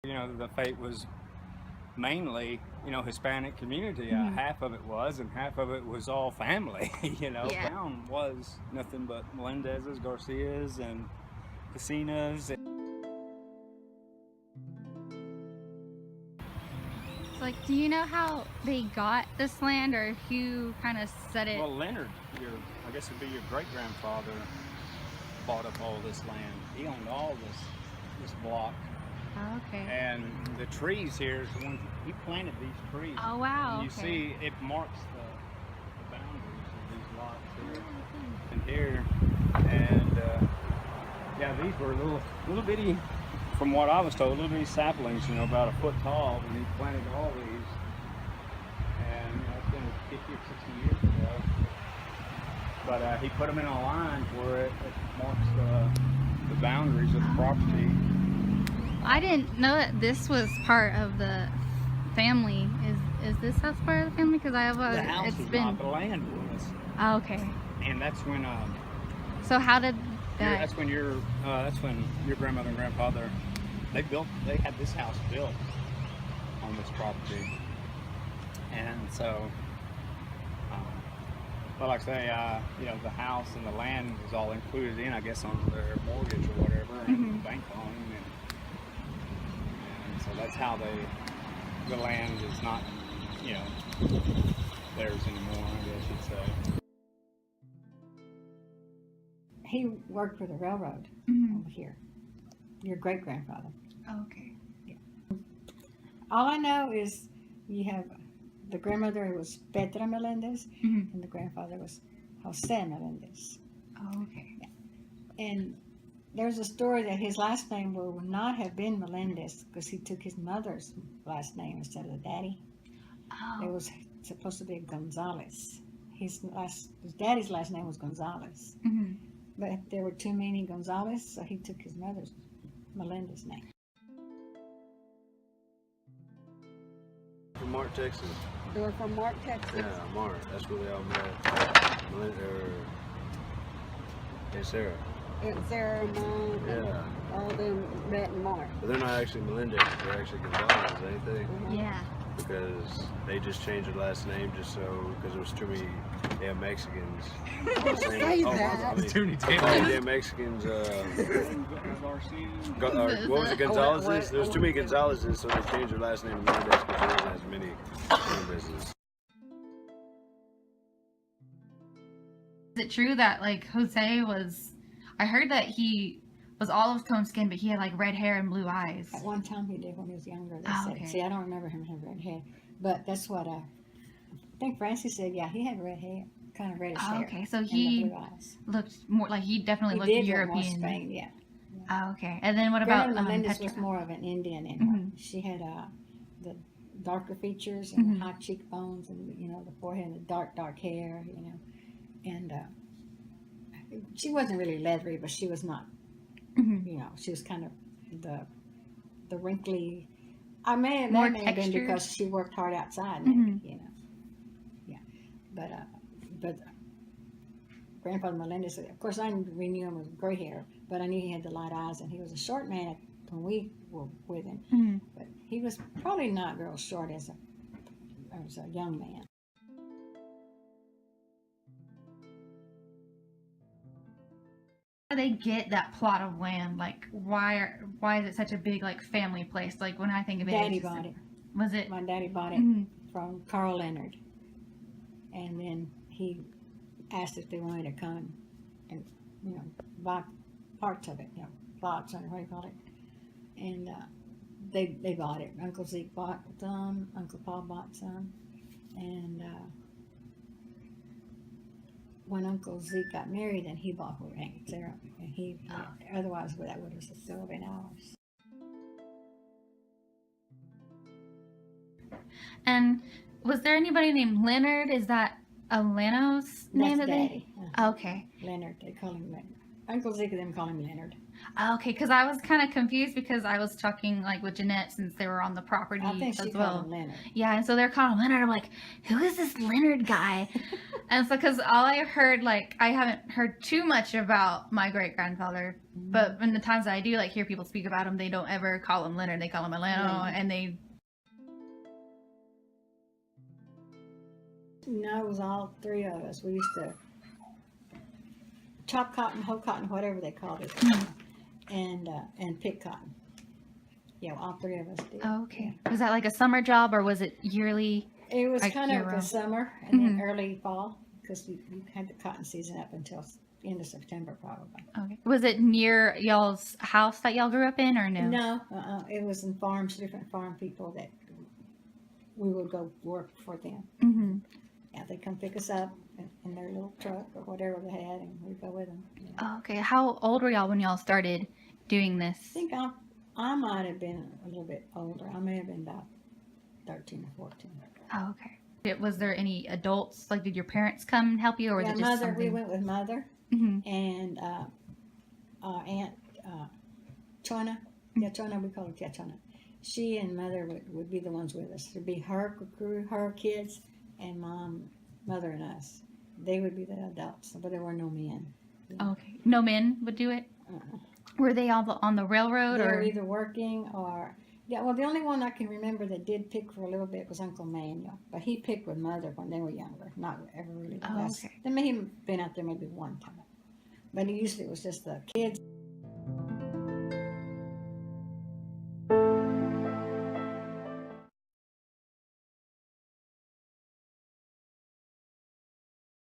you know, the fate was mainly, you know, Hispanic community. Half of it was, and half of it was all family. You know, Yeah. town was nothing but Melendez's, Garcias, and Casinas. So, like, do you know how they got this land, or who kind of set it? Well, Leonard, I guess it'd be your great grandfather, bought up all this land. He owned all this block. Oh, okay. And the trees here is the one he planted these trees. Oh, wow. And you see it marks the boundaries of these lots here and here. And yeah, these were little bitty, from what I was told, little bitty saplings, you know, about a foot tall when he planted all these. And you know, it's been 50 or 60 years ago. But he put them in a line where it marks the boundaries of the property. I didn't know that this was part of the family. Is this house part of the family? Because I have the house it's was been. not, the land was. Oh, okay. And that's when. So how did that? That's when your grandmother and grandfather, they had this house built on this property, and so. But like I say, you know, the house and the land was all included in, I guess, on their mortgage or whatever, and the bank loan. And so that's how the land is not, you know, theirs anymore, I guess you'd say. He worked for the railroad over here. Your great grandfather. Oh, okay. Yeah. All I know is you have the grandmother was Petra Melendez, and the grandfather was Jose Melendez. Oh, okay. Yeah. And there's a story that his last name would not have been Melendez because he took his mother's last name instead of the daddy. Oh. It was supposed to be Gonzalez. His daddy's last name was Gonzalez. But there were too many Gonzalez, so he took his mother's Melendez name. From Mart, Texas. They were from Mart, Texas. Yeah, Mart. That's where they all met. Melinda and Sarah. And Sarah and Mom. Yeah. All them met in Mart. But they're not actually Melendez. They're actually Gonzalez, ain't they? Yeah. Because they just changed their last name just so, because there was too many damn Mexicans. Say that. I mean, Too many damn Mexicans. What was it, Gonzalez's? There's too many Gonzalez's, so they changed their last name to Melendez because there wasn't as many Melendez's. Is it true that like Jose was? I heard that he was olive toned skin, but he had like red hair and blue eyes. At one time he did when he was younger, they said. Okay. See, I don't remember him having red hair. But that's what I think Francie said, yeah, he had red hair, kind of reddish hair. Okay, so and he the blue eyes. looked more like he definitely He looked did European. look more Spain, yeah. Oh, okay. And then what about Grandma Melendez Petra? was more of an Indian in her. She had the darker features and the high cheekbones and, you know, the forehead and the dark hair, you know. And she wasn't really leathery, but she was not, you know, she was kind of the wrinkly. That may have been because she worked hard outside, maybe, you know. Yeah. But Grandfather Melendez, of course, we knew him with gray hair, but I knew he had the light eyes, and he was a short man when we were with him. But he was probably not real short as a young man. How do they get that plot of land? Like, why is it such a big like family place? Like when I think of it, Daddy bought it. Was it? My daddy bought it from Carl Leonard, and then he asked if they wanted to come and, you know, buy parts of it, you know, plots or what do you call it, and they bought it. Uncle Zeke bought some, Uncle Paul bought some, and when Uncle Zeke got married, then he bought where Aunt Sarah, and otherwise that would have still been ours. And was there anybody named Leonard? Is that a Lano's name? That's Daddy. Okay. Leonard, they call him Leonard. Uncle Zeke and them call him Leonard. Okay, because I was kind of confused because I was talking like with Jeanette since they were on the property I think as she well. called him Leonard. Yeah, and so they're calling him Leonard. I'm like, who is this Leonard guy? And so, because all I heard, like, I haven't heard too much about my great grandfather, but in the times that I do, like, hear people speak about him, they don't ever call him Leonard. They call him Alano, Leonard. and they. No, it was all three of us. We used to chop cotton, hoe cotton, whatever they called it, and pick cotton. Yeah, all three of us did. Oh, okay. Was that like a summer job or was it yearly? It was Like kind of year-round. the summer and then early fall because you had the cotton season up until end of September probably. Okay. Was it near y'all's house that y'all grew up in or no? No, it was in farms, different farm people that we would go work for them. Mm-hmm. Yeah, they'd come pick us up in their little truck or whatever they had, and we'd go with them. You know. Oh, okay. How old were y'all when y'all started doing this? I think I might have been a little bit older. I may have been about 13 or 14. Oh, okay. Was there any adults? Like, did your parents come and help you, or was Yeah, it just mother. something? We went with mother Mm-hmm. and Aunt Chona. Yeah, Chona. We call her Tia Chona. She and mother would be the ones with us. It'd be her crew, her kids, and mother, and us. They would be the adults, but there were no men. Okay. No men would do it. Uh-uh. Were they all on the railroad They or? were either working or yeah. Well, the only one I can remember that did pick for a little bit was Uncle Manuel, but he picked with mother when they were younger, not ever really. Oh, okay. They may have been out there maybe one time, but usually it was just the kids.